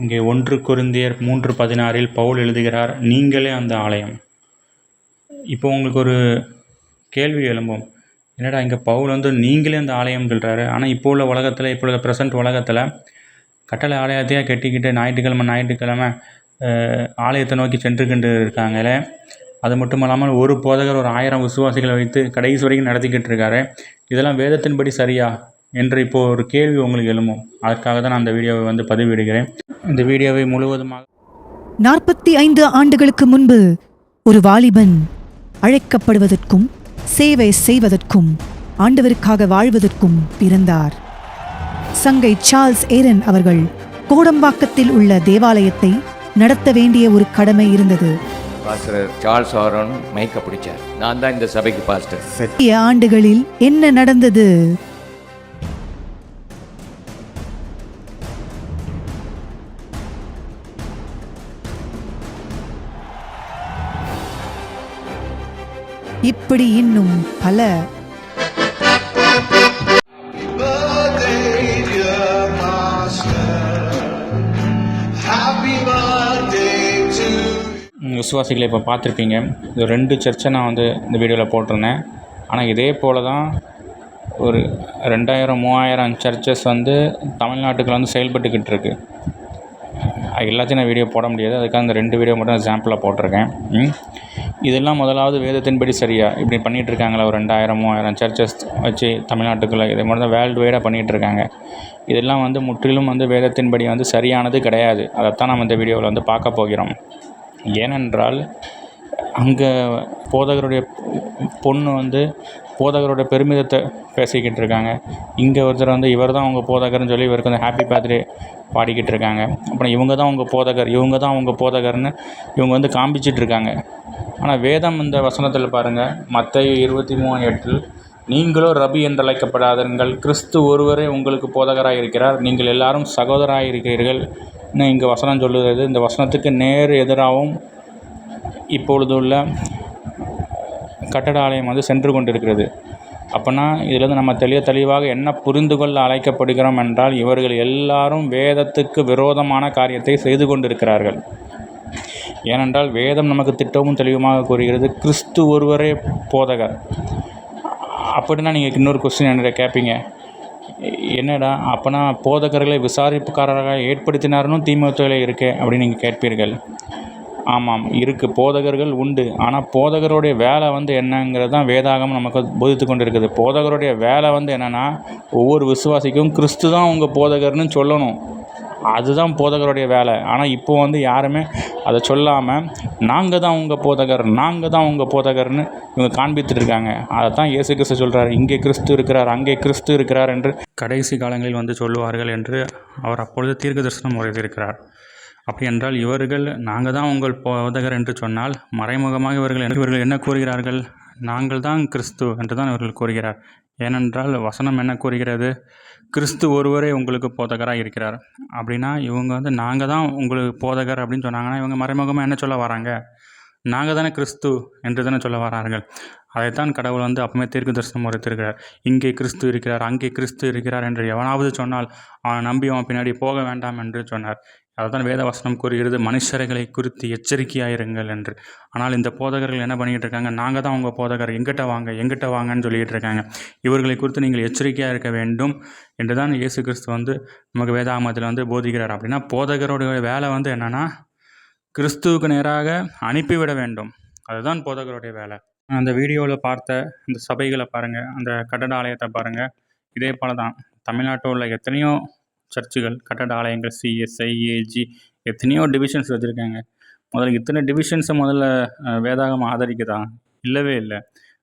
இங்கே 1 கொரிந்தியர் 3:16 பவுல் எழுதுகிறார், நீங்களே அந்த ஆலயம். இப்போ உங்களுக்கு ஒரு கேள்வி எழும்பும், என்னடா இங்கே பவுல் வந்து நீங்களே அந்த ஆலயம் சொல்கிறாரு, ஆனால் இப்போ உள்ள உலகத்தில், இப்போ உள்ள ப்ரெசன்ட் உலகத்தில் கட்டளை ஆலயத்தையாக கட்டிக்கிட்டு ஞாயிற்றுக்கிழமை ஆலயத்தை நோக்கி சென்று கொண்டு இருக்காங்களே. அது மட்டும் இல்லாமல் ஒரு போதகர் ஒரு 1000 விசுவாசிகளை வைத்து கடைசி வரைக்கும் நடத்திக்கிட்டு இருக்காரு. இதெல்லாம் வேதத்தின்படி சரியா என்று இப்போது ஒரு கேள்வி உங்களுக்கு எழும்பும். அதற்காக தான் நான் அந்த வீடியோவை வந்து பதிவிடுகிறேன். இந்த வீடியோவை முழுவதுமாக 45 ஆண்டுகளுக்கு முன்பு ஒரு வாலிபன் அழைக்கப்படுவதற்கும் சேவை செய்வதற்கும் ஆண்டவருக்காக வாழ்வதற்கும் பிறந்தார். சங்கை சார்ல்ஸ் ஏரன் அவர்கள் கோடம்பாக்கத்தில் உள்ள தேவாலயத்தை நடத்த வேண்டிய ஒரு கடமை இருந்தது. பாஸ்டர் சார்ல்ஸ் ஆரோன் மைக்க பிடிச்சார். நான் தான் இந்த சபைக்கு பாஸ்டர். ஆண்டுகளில் என்ன நடந்தது? இப்படி இன்னும் பல. விசுவாசிகளை இப்போ பார்த்துருப்பீங்க. இது 2 சர்ச்சை நான் வந்து இந்த வீடியோவில் போட்டிருந்தேன். ஆனால் இதே போல் தான் ஒரு 2000-3000 சர்ச்சஸ் வந்து தமிழ்நாட்டுக்குள்ள வந்து செயல்பட்டுக்கிட்டு இருக்குது. எல்லாத்தையும் நான் வீடியோ போட முடியாது, அதுக்காக இந்த 2 வீடியோ மட்டும் எக்ஸாம்பிளாக போட்டிருக்கேன். இதெல்லாம் முதலாவது வேதத்தின்படி சரியா இப்படி பண்ணிகிட்ருக்காங்களா? ஒரு 2000-3000 சர்ச்சஸ் வச்சு தமிழ்நாட்டுக்குள்ளே இதே மாதிரி தான் வேர்ல்டு வைடாக பண்ணிகிட்ருக்காங்க. இதெல்லாம் வந்து முற்றிலும் வந்து வேதத்தின்படி வந்து சரியானது கிடையாது. அதைத்தான் நம்ம இந்த வீடியோவில் வந்து பார்க்க போகிறோம். ஏனென்றால் அங்கே போதகருடைய பொண்ணு வந்து போதகருடைய பெருமிதத்தை பேசிக்கிட்டு இருக்காங்க. இங்கே ஒருத்தர் வந்து இவர் தான் உங்கள் போதகர்னு சொல்லி இவருக்கு வந்து ஹாப்பி பர்த்டே பாடிக்கிட்டு இருக்காங்க. அப்புறம் இவங்க தான் உங்கள் போதகர், இவங்க தான் உங்கள் போதகர்னு இவங்க வந்து காண்பிச்சிட்ருக்காங்க. ஆனால் வேதம் இந்த வசனத்தில் பாருங்கள், மத்தேயு 23:8 நீங்களோ ரபி என்று அழைக்கப்படாதீர்கள், கிறிஸ்து ஒருவரே உங்களுக்கு போதகராக இருக்கிறார், நீங்கள் எல்லாரும் சகோதராக இருக்கிறீர்கள் இங்கே வசனம் சொல்லுகிறது. இந்த வசனத்துக்கு நேர் எதிராகவும் இப்பொழுது உள்ள கட்டட ஆலயம் வந்து சென்று கொண்டிருக்கிறது. அப்போனா இதிலிருந்து நம்ம தெளிவாக என்ன புரிந்து கொள்ள அழைக்கப்படுகிறோம் என்றால், இவர்கள் எல்லாரும் வேதத்துக்கு விரோதமான காரியத்தை செய்து கொண்டிருக்கிறார்கள். ஏனென்றால் வேதம் நமக்கு திட்டமும் தெளிவுமாக கூறுகிறது, கிறிஸ்து ஒருவரே போதகர். அப்படின்னா நீங்கள் இன்னொரு கொஸ்டின் என்ன கேட்பீங்க, என்னடா அப்போனா போதகர்களை விசாரிப்புக்காரராக ஏற்படுத்தினாருன்னு தீமோத்தேயுவில் இருக்கே அப்படின்னு நீங்கள் கேட்பீர்கள். ஆமாம், இருக்குது, போதகர்கள் உண்டு. ஆனால் போதகருடைய வேலை வந்து என்னங்கிறது தான் வேதாகமம் நமக்கு போதித்து கொண்டு இருக்குது. போதகருடைய வேலை வந்து என்னென்னா, ஒவ்வொரு விசுவாசிக்கும் கிறிஸ்து தான் உங்கள் போதகர்னு சொல்லணும். அதுதான் போதகருடைய வேலை. ஆனால் இப்போ வந்து யாருமே அதை சொல்லாமல் நாங்கள் தான் உங்கள் போதகர்னு இவங்க காண்பித்துட்டு இருக்காங்க. அதை தான் இயேசு கிறிஸ்து சொல்கிறார், இங்கே கிறிஸ்து இருக்கிறார், அங்கே கிறிஸ்து இருக்கிறார் என்று கடைசி காலங்களில் வந்து சொல்லுவார்கள் என்று அவர் அப்பொழுது தீர்க்க தரிசனம் உரைத்திருக்கிறார். அப்படி என்றால் இவர்கள் நாங்கள் தான் உங்கள் போதகர் என்று சொன்னால் மறைமுகமாக இவர்கள் என்ன கூறுகிறார்கள்? நாங்கள் தான் கிறிஸ்து என்று தான் இவர்கள் கூறுகிறார். ஏனென்றால் வசனம் என்ன கூறுகிறது? கிறிஸ்து ஒருவரே உங்களுக்கு போதகராக இருக்கிறார். அப்படின்னா இவங்க வந்து நாங்கள் தான் உங்களுக்கு போதகர் அப்படின்னு சொன்னாங்கன்னா இவங்க மறைமுகமாக என்ன சொல்ல வராங்க? நாங்கள் தானே கிறிஸ்து என்று தானே சொல்ல வரார்கள். அதைத்தான் கடவுள் வந்து அப்பவுமே தீர்க்க தரிசனம் உரைத்திருக்கிறார். இங்கே கிறிஸ்து இருக்கிறார், அங்கே கிறிஸ்து இருக்கிறார் என்று எவனாவது சொன்னால் அவன் நம்பி அவன் பின்னாடி போக வேண்டாம் என்று சொன்னார். அதுதான் வேத வசனம் கூறுகிறது, மனுஷர்களை குறித்து எச்சரிக்கையாயிருங்கள் என்று. ஆனால் இந்த போதகர்கள் என்ன பண்ணிக்கிட்டு இருக்காங்க? நாங்கள் தான் உங்கள் போதகர், எங்கிட்ட வாங்கன்னு சொல்லிகிட்டு இருக்காங்க. இவர்களை குறித்து நீங்கள் எச்சரிக்கையாக இருக்க வேண்டும் என்று தான் இயேசு கிறிஸ்து வந்து நமக்கு வேதாகமத்தில் வந்து போதிக்கிறார். அப்படின்னா போதகருடைய வேலை வந்து என்னென்னா, கிறிஸ்துவுக்கு நேராக அனுப்பிவிட வேண்டும். அதுதான் போதகருடைய வேலை. அந்த வீடியோவில் பார்த்த இந்த சபைகளை பாருங்கள், அந்த கட்டட ஆலயத்தை பாருங்கள். இதே போல் தான் தமிழ்நாட்டில் உள்ள எத்தனையோ சர்ச்சுகள், கட்டட ஆலயங்கள், சிஎஸ்ஐ, ஏஜி, எத்தனையோ டிவிஷன்ஸ் வச்சுருக்காங்க. முதல்ல இத்தனை டிவிஷன்ஸை வேதாகமம் ஆதரிக்குதா? இல்லவே இல்லை.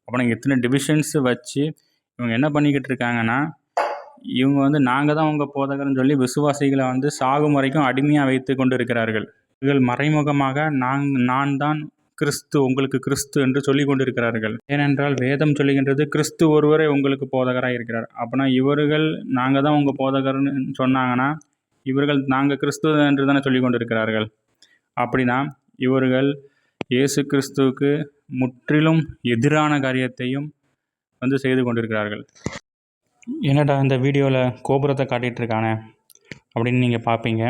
அப்புறம் இத்தனை டிவிஷன்ஸ் வச்சு இவங்க என்ன பண்ணிக்கிட்டு இருக்காங்கன்னா, இவங்க வந்து நாங்கள் தான் உங்கள் போதகர்னு சொல்லி விசுவாசிகளை வந்து சாகும் வரைக்கும் அடிமையாக வைத்து கொண்டு இருக்கிறார்கள். இவர்கள் மறைமுகமாக நான் தான் கிறிஸ்து, உங்களுக்கு கிறிஸ்து என்று சொல்லி கொண்டிருக்கிறார்கள். ஏனென்றால் வேதம் சொல்லுகின்றது கிறிஸ்து ஒருவரே உங்களுக்கு போதகராக இருக்கிறார். அப்படின்னா இவர்கள் நாங்கள் தான் உங்கள் போதகர்னு சொன்னாங்கன்னா இவர்கள் நாங்கள் கிறிஸ்து என்று தானே சொல்லி கொண்டிருக்கிறார்கள். அப்படின்னா இவர்கள் இயேசு கிறிஸ்துவுக்கு முற்றிலும் எதிரான காரியத்தையும் வந்து செய்து கொண்டிருக்கிறார்கள். என்னடா இந்த வீடியோவில் கோபுரத்தை காட்டிகிட்டு இருக்கானே அப்படின்னு நீங்கள் பார்ப்பீங்க.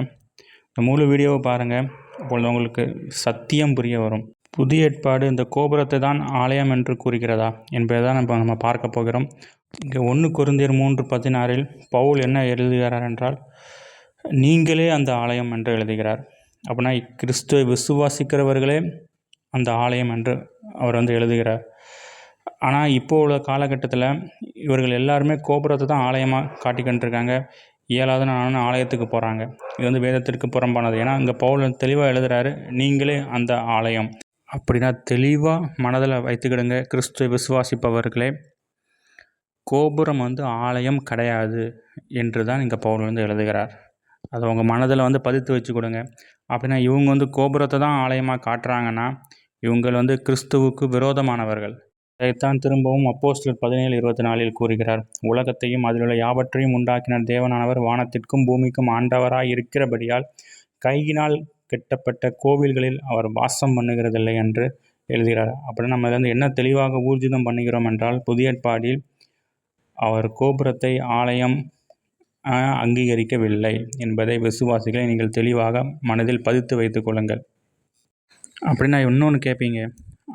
இந்த முழு வீடியோவை பாருங்கள், அப்பொழுது உங்களுக்கு சத்தியம் புரிய வரும். புதிய ஏற்பாடு இந்த கோபுரத்தை தான் ஆலயம் என்று கூறுகிறதா என்பதை தான் நம்ம பார்க்க போகிறோம். இங்கே 1 கொரிந்தியர் 3:16 பவுல் என்ன எழுதுகிறார் என்றால், நீங்களே அந்த ஆலயம் என்று எழுதுகிறார். அப்படின்னா கிறிஸ்துவை விசுவாசிக்கிறவர்களே அந்த ஆலயம் என்று அவர் எழுதுகிறார். ஆனால் இப்போ உள்ள காலகட்டத்தில் இவர்கள் எல்லாருமே கோபுரத்தை தான் ஆலயமாக காட்டிக்கிட்டுருக்காங்க. இயலாத நானும் ஆலயத்துக்கு போகிறாங்க. இது வேதத்திற்கு புறம்பானது. ஏன்னா இங்கே பவுல் தெளிவாக எழுதுகிறாரு, நீங்களே அந்த ஆலயம். அப்படின்னா தெளிவாக மனதில் வைத்துக்கிடுங்க கிறிஸ்துவை விசுவாசிப்பவர்களே, கோபுரம் ஆலயம் கிடையாது என்று தான் இங்கே பவுல் எழுதுகிறார். அதை உங்கள் மனதில் பதித்து வச்சு கொடுங்க. அப்படின்னா இவங்க கோபுரத்தை தான் ஆலயமாக காட்டுறாங்கன்னா இவங்க கிறிஸ்துவுக்கு விரோதமானவர்கள். இதைத்தான் திரும்பவும் அப்போஸ்தலர் 17:24 கூறுகிறார், உலகத்தையும் அதிலுள்ள யாவற்றையும் உண்டாக்கின தேவனானவர் வானத்திற்கும் பூமிக்கும் ஆண்டவராய் இருக்கிறபடியால் கையினால் கட்டப்பட்ட கோவில்களில் அவர் வாசம் பண்ணுகிறதில்லை என்று எழுதுகிறார். அப்படி நம்ம என்ன தெளிவாக ஊர்ஜிதம் பண்ணுகிறோம் என்றால், புதிய ஏற்பாடில் அவர் கோபுரத்தை ஆலயம் அங்கீகரிக்கவில்லை என்பதை விசுவாசிகளை நீங்கள் தெளிவாக மனதில் பதித்து வைத்து கொள்ளுங்கள். அப்படின்னா இன்னொன்று கேட்பீங்க,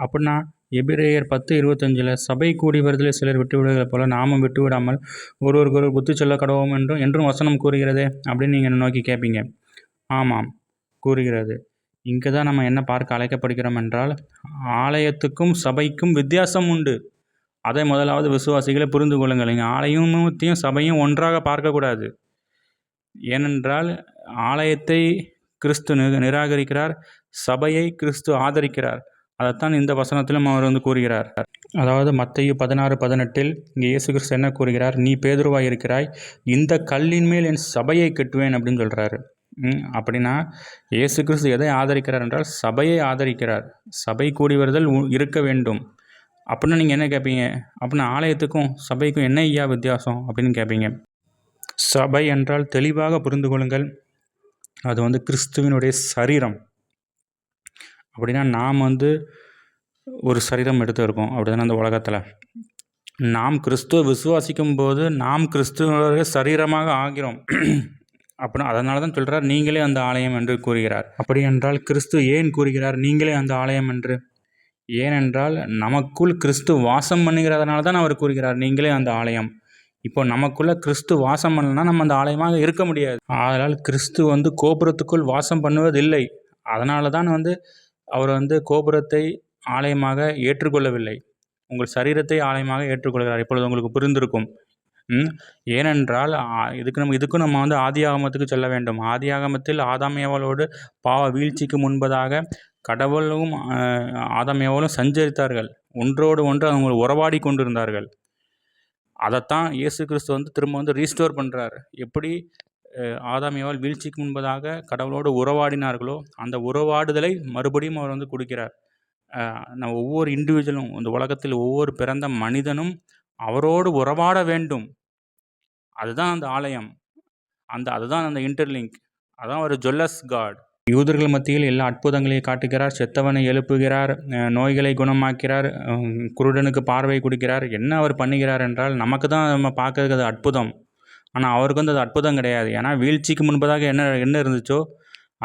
அப்படின்னா எபிரேயர் 10:25 சபை கூடி வருதலில் சிலர் விட்டுவிடுவதை போல நாமும் விட்டுவிடாமல் ஒருவருக்கு புத்தி சொல்ல கடவோம் என்றும் வசனம் கூறுகிறதே அப்படின்னு நீங்கள் நோக்கி கேட்பீங்க. ஆமாம், கூறுகிறது. இங்கே தான் நம்ம என்ன பார்க்க அழைக்கப்படுகிறோம் என்றால், ஆலயத்துக்கும் சபைக்கும் வித்தியாசம் உண்டு. அதை முதலாவது விசுவாசிகளை புரிந்து கொள்ளுங்கள். இங்கே ஆலயத்தையும் சபையும் ஒன்றாக பார்க்கக்கூடாது. ஏனென்றால் ஆலயத்தை கிறிஸ்து நிராகரிக்கிறார், சபையை கிறிஸ்து ஆதரிக்கிறார். அதைத்தான் இந்த வசனத்திலும் அவர் கூறுகிறார். அதாவது மத்தேயு 16:18 இங்கே இயேசு கிறிஸ்து என்ன கூறுகிறார், நீ பேதுருவாய் இருக்கிறாய், இந்த கல்லின் மேல் என் சபையை கட்டுவேன் அப்படின்னு சொல்கிறாரு. அப்படின்னா இயேசு கிறிஸ்து எதை ஆதரிக்கிறார் என்றால் சபையை ஆதரிக்கிறார். சபை கூடி வருதல் இருக்க வேண்டும். அப்படின்னா நீங்கள் என்ன கேட்பீங்க, அப்படின்னா ஆலயத்துக்கும் சபைக்கும் என்ன ஐயா வித்தியாசம் அப்படின்னு கேட்பீங்க. சபை என்றால் தெளிவாக புரிந்து கொள்ளுங்கள், அது கிறிஸ்துவினுடைய சரீரம். அப்படின்னா நாம் ஒரு சரீரம் எடுத்து இருக்கோம் அப்படிதானே அந்த உலகத்தில். நாம் கிறிஸ்துவ விசுவாசிக்கும் போது நாம் கிறிஸ்துவனுடைய சரீரமாக ஆகிறோம். அப்படின்னா அதனால தான் சொல்கிறார், நீங்களே அந்த ஆலயம் என்று கூறுகிறார். அப்படி என்றால் கிறிஸ்து ஏன் கூறுகிறார் நீங்களே அந்த ஆலயம் என்று? ஏனென்றால் நமக்குள் கிறிஸ்து வாசம் பண்ணுகிறதுனால தான் அவர் கூறுகிறார் நீங்களே அந்த ஆலயம். இப்போ நமக்குள்ளே கிறிஸ்து வாசம் பண்ணலன்னா நம்ம அந்த ஆலயமாக இருக்க முடியாது. அதனால் கிறிஸ்து கோபுரத்துக்குள் வாசம் பண்ணுவதில்லை. அதனால தான் அவர் கோபுரத்தை ஆலயமாக ஏற்றுக்கொள்ளவில்லை, உங்கள் சரீரத்தை ஆலயமாக ஏற்றுக்கொள்கிறார். இப்பொழுது உங்களுக்கு புரிந்திருக்கும். ஏனென்றால் இதுக்கும் நம்ம ஆதியாகமத்துக்கு செல்ல வேண்டும். ஆதியாகமத்தில் ஆதாம் ஏவாளோடு பாவ வீழ்ச்சிக்கு முன்பதாக கடவுளும் ஆதாம் ஏவாளும் சஞ்சரித்தார்கள். ஒன்றோடு ஒன்று அவங்க உறவாடி கொண்டிருந்தார்கள். அதைத்தான் இயேசு கிறிஸ்து திரும்ப ரீஸ்டோர் பண்ணுறார். எப்படி ஆதாம் ஏவாள் வீழ்ச்சிக்கு முன்பதாக கடவுளோடு உறவாடினார்களோ அந்த உறவாடுதலை மறுபடியும் அவர் கொடுக்கிறார். நம்ம ஒவ்வொரு இண்டிவிஜுவலும், இந்த உலகத்தில் ஒவ்வொரு பிறந்த மனிதனும் அவரோடு உறவாட வேண்டும். அதுதான் அந்த ஆலயம், அதுதான் அந்த இன்டர்லிங்க், அதான் ஒரு ஜொல்லஸ் காட். யூதர்கள் மத்தியில் எல்லா அற்புதங்களையும் காட்டுகிறார், செத்தவனை எழுப்புகிறார், நோய்களை குணமாக்கிறார், குருடனுக்கு பார்வை கொடுக்கிறார். என்ன அவர் பண்ணுகிறார் என்றால் நமக்கு தான் நம்ம பார்க்கறதுக்கு அது அற்புதம். ஆனால் அவருக்கு அது அற்புதம் கிடையாது. ஏன்னா வீழ்ச்சிக்கு முன்பதாக என்ன இருந்துச்சோ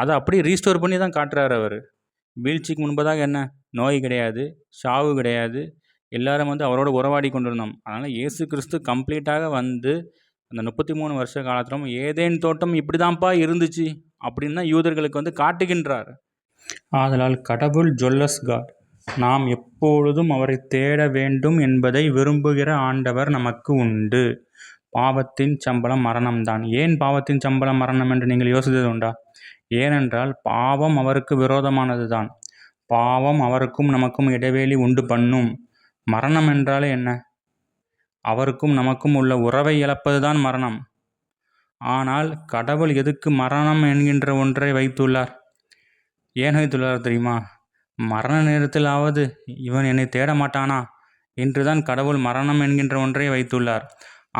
அதை அப்படியே ரீஸ்டோர் பண்ணி தான் காட்டுறாரு அவர். வீழ்ச்சிக்கு முன்பதாக என்ன நோய் கிடையாது, சாவு கிடையாது, எல்லாரும் அவரோட உறவாடி கொண்டிருந்தோம். அதனால் இயேசு கிறிஸ்து கம்ப்ளீட்டாக அந்த 33 வருஷ காலத்திலும் ஏதேன் தோட்டம் இப்படி தான்ப்பா இருந்துச்சு அப்படின்னு யூதர்களுக்கு காட்டுகின்றார். ஆதலால் கடவுள் ஜொல்லஸ் காட், நாம் எப்பொழுதும் அவரை தேட வேண்டும் என்பதை விரும்புகிற ஆண்டவர் நமக்கு உண்டு. பாவத்தின் சம்பளம் மரணம்தான். ஏன் பாவத்தின் சம்பளம் மரணம் என்று நீங்கள் யோசித்தது உண்டா? ஏனென்றால் பாவம் அவருக்கு விரோதமானது தான். பாவம் அவருக்கும் நமக்கும் இடைவெளி உண்டு பண்ணும். மரணம் என்றாலே என்ன? அவருக்கும் நமக்கும் உள்ள உறவை இழப்பது தான் மரணம். ஆனால் கடவுள் எதுக்கு மரணம் என்கின்ற ஒன்றை வைத்துள்ளார்? ஏன் வைத்துள்ளார் தெரியுமா? மரண நேரத்திலாவது இவன் என்னை தேட மாட்டானா என்று தான் கடவுள் மரணம் என்கின்ற ஒன்றை வைத்துள்ளார்.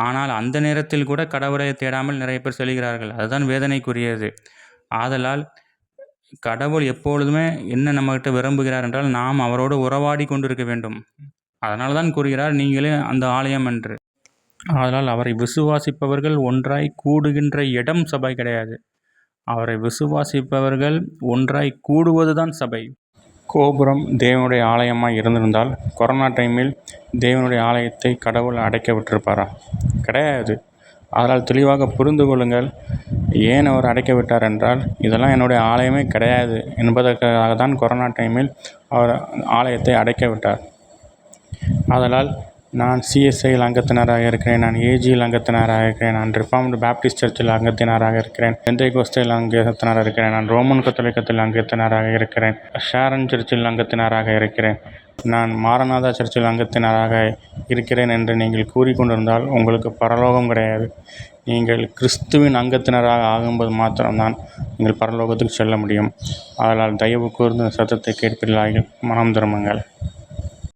ஆனால் அந்த நேரத்தில் கூட கடவுளை தேடாமல் நிறைய பேர் செல்கிறார்கள். அதுதான் வேதனைக்குரியது. ஆதலால் கடவுள் எப்பொழுதுமே என்ன நம்மகிட்ட விரும்புகிறார் என்றால் நாம் அவரோடு உறவாடி கொண்டிருக்க வேண்டும். அதனால தான் கூறுகிறார் நீங்களே அந்த ஆலயம் என்று. ஆதலால் அவரை விசுவாசிப்பவர்கள் ஒன்றாய் கூடுகின்ற இடம் சபை கிடையாது, அவரை விசுவாசிப்பவர்கள் ஒன்றாய் கூடுவதுதான் சபை. கோபுரம் தேவனுடைய ஆலயமாக இருந்திருந்தால் கொரோனா டைமில் தேவனுடைய ஆலயத்தை கடவுள் அடைக்க விட்டிருப்பாரா? கிடையாது. அதனால் தெளிவாக புரிந்து கொள்ளுங்கள். ஏன் அவர் அடைக்க விட்டார் என்றால், இதெல்லாம் என்னுடைய ஆலயமே கிடையாது என்பதற்காக தான் கொரோனா டைமில் அவர் ஆலயத்தை அடைக்க விட்டார். ஆதலால் நான் சிஎஸ்ஐயில் அங்கத்தினராக இருக்கிறேன், நான் ஏஜியில் அங்கத்தினராக இருக்கிறேன், நான் ரிஃபார்ம்டு பேப்டிஸ்ட் சர்ச்சில் அங்கத்தினராக இருக்கிறேன், பெந்தேகோஸ்தையில் அங்கத்தினராக இருக்கிறேன், நான் ரோமன் கத்தோலிக்கத்தில் அங்கத்தினராக இருக்கிறேன், ஷாரன் சர்ச்சில் அங்கத்தினராக இருக்கிறேன், நான் மாரநாதா சர்ச்சில் அங்கத்தினராக இருக்கிறேன் என்று நீங்கள் கூறிக்கொண்டிருந்தால் உங்களுக்கு பரலோகம் கிடையாது. நீங்கள் கிறிஸ்துவின் அங்கத்தினராக ஆகும்போது மாத்திரம்தான் நீங்கள் பரலோகத்துக்கு செல்ல முடியும். அதனால் தயவு கூர்ந்து சத்தத்தை கேட்பீர்களாக மனம் திரும்புங்கள்.